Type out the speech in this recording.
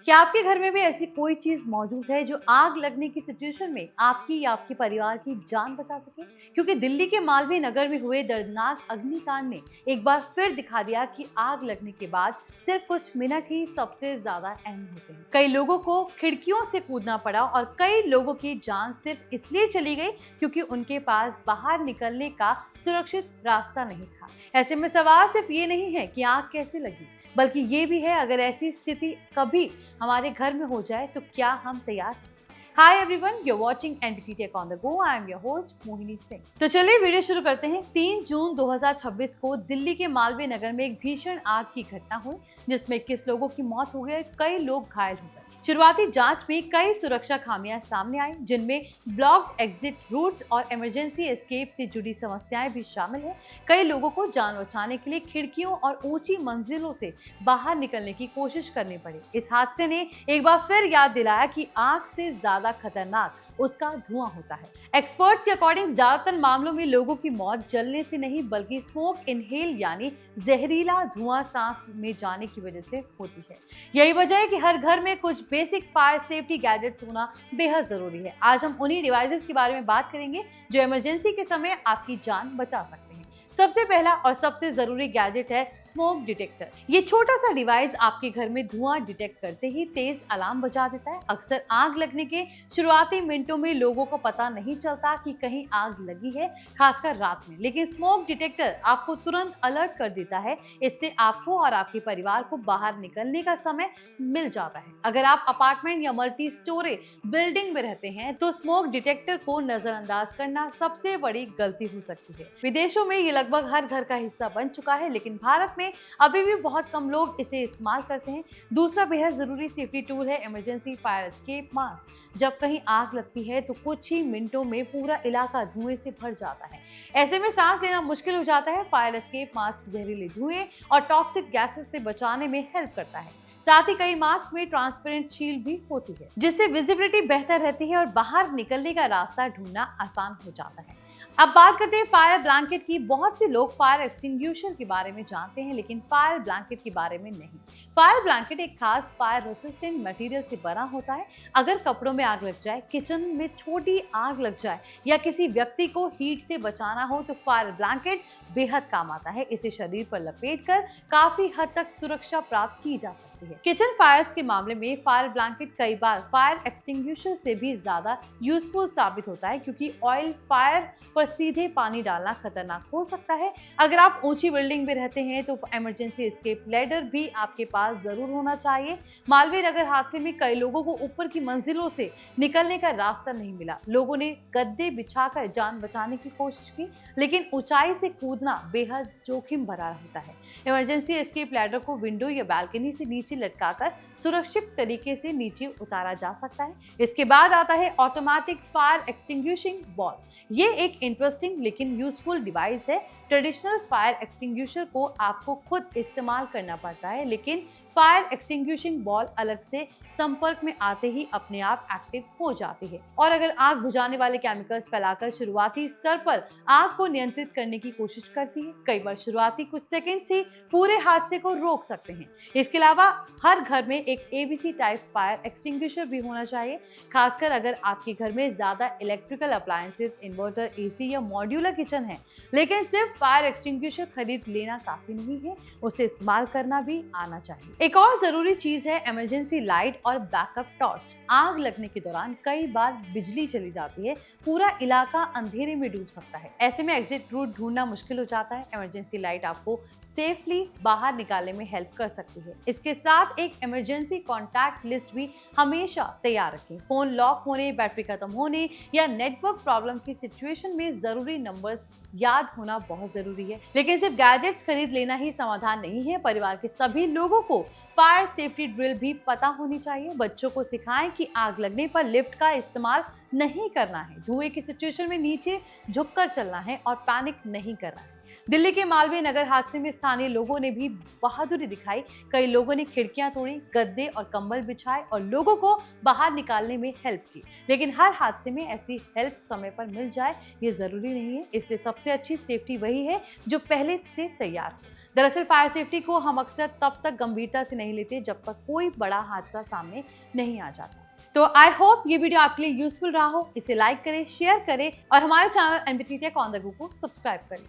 क्या आपके घर में भी ऐसी कोई चीज मौजूद है जो आग लगने की सिचुएशन में आपकी या आपके परिवार की जान बचा सके? क्योंकि दिल्ली के मालवीय नगर में हुए दर्दनाक अग्निकांड ने एक बार फिर दिखा दिया कि आग लगने के बाद सिर्फ कुछ मिनट ही सबसे ज्यादा अहम होते हैं। कई लोगों को खिड़कियों से कूदना पड़ा और कई लोगों की जान सिर्फ इसलिए चली गई क्योंकि उनके पास बाहर निकलने का सुरक्षित रास्ता नहीं था। ऐसे में सवाल सिर्फ ये नहीं है कि आग कैसे लगी, बल्कि ये भी है अगर ऐसी स्थिति कभी हमारे घर में हो जाए तो क्या हम तैयार हैं? Hi everyone, you are watching NDT tech on the go. I am your host Mohini Singh. तो चलिए वीडियो शुरू करते हैं। 3 जून 2026 को दिल्ली के मालवीय नगर में एक भीषण आग की घटना हुई जिसमें 21 लोगों की मौत हो गई, कई लोग घायल हो गए। शुरुआती जांच में कई सुरक्षा खामियां सामने आई, जिनमें ब्लॉक्ड एग्जिट रूट्स और इमरजेंसी एस्केप से जुड़ी समस्याएं भी शामिल हैं। कई लोगों को जान बचाने के लिए खिड़कियों और ऊंची मंजिलों से बाहर निकलने की कोशिश करनी पड़ी। इस हादसे ने एक बार फिर याद दिलाया कि आग से ज्यादा खतरनाक उसका धुआं होता है। एक्सपर्ट्स के अकॉर्डिंग ज्यादातर मामलों में लोगों की मौत जलने से नहीं बल्कि स्मोक इनहेल यानी जहरीला धुआं सांस में जाने की वजह से होती है। यही वजह है कि हर घर में कुछ बेसिक फायर सेफ्टी गैजेट्स होना बेहद जरूरी है। आज हम उन्हीं डिवाइसेस के बारे में बात करेंगे जो इमरजेंसी के समय आपकी जान बचा सकते हैं। सबसे पहला और सबसे जरूरी गैजेट है स्मोक डिटेक्टर। ये छोटा सा डिवाइस आपके घर में धुआं डिटेक्ट करते ही तेज अलार्म बजा देता है। अक्सर आग लगने के शुरुआती मिनटों में लोगों को पता नहीं चलता कि कहीं आग लगी है, खासकर रात में, लेकिन स्मोक डिटेक्टर आपको तुरंत अलर्ट कर देता है। इससे आपको और आपके परिवार को बाहर निकलने का समय मिल जाता है। अगर आप अपार्टमेंट या मल्टी स्टोरे बिल्डिंग में रहते हैं तो स्मोक डिटेक्टर को नजरअंदाज करना सबसे बड़ी गलती हो सकती है। विदेशों में ये लगभग हर घर का हिस्सा बन चुका है, लेकिन भारत में अभी भी बहुत कम लोग इसे इस्तेमाल करते हैं। दूसरा बेहद जरूरी सेफ्टी टूल है इमरजेंसी फायर एस्केप मास्क। जब कहीं आग लगती है तो कुछ ही मिनटों में पूरा इलाका धुएं से भर जाता है। ऐसे में सांस लेना मुश्किल हो जाता है। फायर एस्केप मास्क जहरीले धुएं और टॉक्सिक गैसेस से बचाने में हेल्प करता है। साथ ही कई मास्क में ट्रांसपेरेंट शील्ड भी होती है जिससे विजिबिलिटी बेहतर रहती है और बाहर निकलने का रास्ता ढूंढना आसान हो जाता है। अब बात करते हैं फायर ब्लैंकेट की। बहुत से लोग फायर एक्सटिंग्विशर के बारे में जानते हैं लेकिन फायर ब्लैंकेट के बारे में नहीं। फायर ब्लैंकेट एक खास फायर रेसिस्टेंट मटेरियल से बना होता है। अगर कपड़ों में आग लग जाए, किचन में छोटी आग लग जाए या किसी व्यक्ति को हीट से बचाना हो तो फायर ब्लैंकेट बेहद काम आता है। इसे शरीर पर लपेटकर काफी हद तक सुरक्षा प्राप्त की जा सकती है। किचन फायर्स के मामले में फायर ब्लैंकेट कई बार फायर एक्सटिंग्विशर से भी ज्यादा यूजफुल साबित होता है क्योंकि ऑयल फायर पर सीधे पानी डालना खतरनाक हो सकता है। अगर आप ऊंची बिल्डिंग में रहते हैं तो इमरजेंसी एस्केप लैडर भी आपके पास जरूर होना चाहिए। मालवीय नगर हादसे में कई लोगों को ऊपर की मंजिलों से निकलने का रास्ता नहीं मिला। लोगों ने गद्दे बिछाकर जान बचाने की कोशिश की, लेकिन ऊंचाई से कूदना बेहद जोखिम भरा होता है। इमरजेंसी एस्केप लैडर को विंडो या बालकनी से नीचे लटकाकर सुरक्षित तरीके से नीचे उतारा जा सकता है। इसके बाद आता है ऑटोमेटिक फायर एक्सटिंग्विशिंग बॉल। ये एक इंटरेस्टिंग लेकिन यूजफुल डिवाइस है। ट्रेडिशनल फायर एक्सटिंग्विशर को आपको खुद इस्तेमाल करना पड़ता है, लेकिन फायर एक्सटिंग्विशिंग बॉल अलग से संपर्क में आते ही अपने आप एक्टिव हो जाती है और अगर आग बुझाने वाले केमिकल्स फैलाकर शुरुआती स्तर पर आग को नियंत्रित करने की कोशिश करती है। कई बार शुरुआती कुछ सेकंड्स ही पूरे हादसे को रोक सकते हैं। इसके अलावा हर घर में एक एबीसी टाइप फायर एक्सटिंग्विशर भी होना चाहिए, खासकर अगर आपके घर में ज्यादा इलेक्ट्रिकल अप्लायंसेस, इन्वर्टर, एसी या मॉड्यूलर किचन है। लेकिन सिर्फ फायर एक्सटिंग्विशर खरीद लेना काफी नहीं है, उसे इस्तेमाल करना भी आना चाहिए। एक और जरूरी चीज है इमरजेंसी लाइट और बैकअप टॉर्च। आग लगने के दौरान कई बार बिजली चली जाती है, पूरा इलाका अंधेरे में डूब सकता है। ऐसे में एग्जिट रूट ढूंढना मुश्किल हो जाता है। इमरजेंसी लाइट आपको सेफली बाहर निकालने में हेल्प कर सकती है। इसके साथ एक इमरजेंसी कॉन्टैक्ट लिस्ट भी हमेशा तैयार रखें। फोन लॉक होने, बैटरी खत्म होने या नेटवर्क प्रॉब्लम की सिचुएशन में जरूरी नंबर्स याद होना बहुत जरूरी है। लेकिन सिर्फ गैजेट्स खरीद लेना ही समाधान नहीं है। परिवार के सभी लोगों को फायर सेफ्टी ड्रिल भी पता होनी चाहिए। बच्चों को सिखाएं कि आग लगने पर लिफ्ट का इस्तेमाल नहीं करना है, धुएं की सिचुएशन में नीचे झुककर चलना है और पैनिक नहीं करना है। दिल्ली के मालवीय नगर हादसे में स्थानीय लोगों ने भी बहादुरी दिखाई। कई लोगों ने खिड़कियां तोड़ी, गद्दे और कंबल बिछाए और लोगों को बाहर निकालने में हेल्प की। लेकिन हर हादसे में ऐसी हेल्प समय पर मिल जाए ये जरूरी नहीं है, इसलिए सबसे अच्छी सेफ्टी वही है जो पहले से तैयार हो। दरअसल फायर सेफ्टी को हम अक्सर तब तक गंभीरता से नहीं लेते जब तक कोई बड़ा हादसा सामने नहीं आ जाता। तो आई होप ये वीडियो आपके लिए यूजफुल रहा हो। इसे लाइक करें, शेयर करें और हमारे channel NBT tech on the go को सब्सक्राइब करें।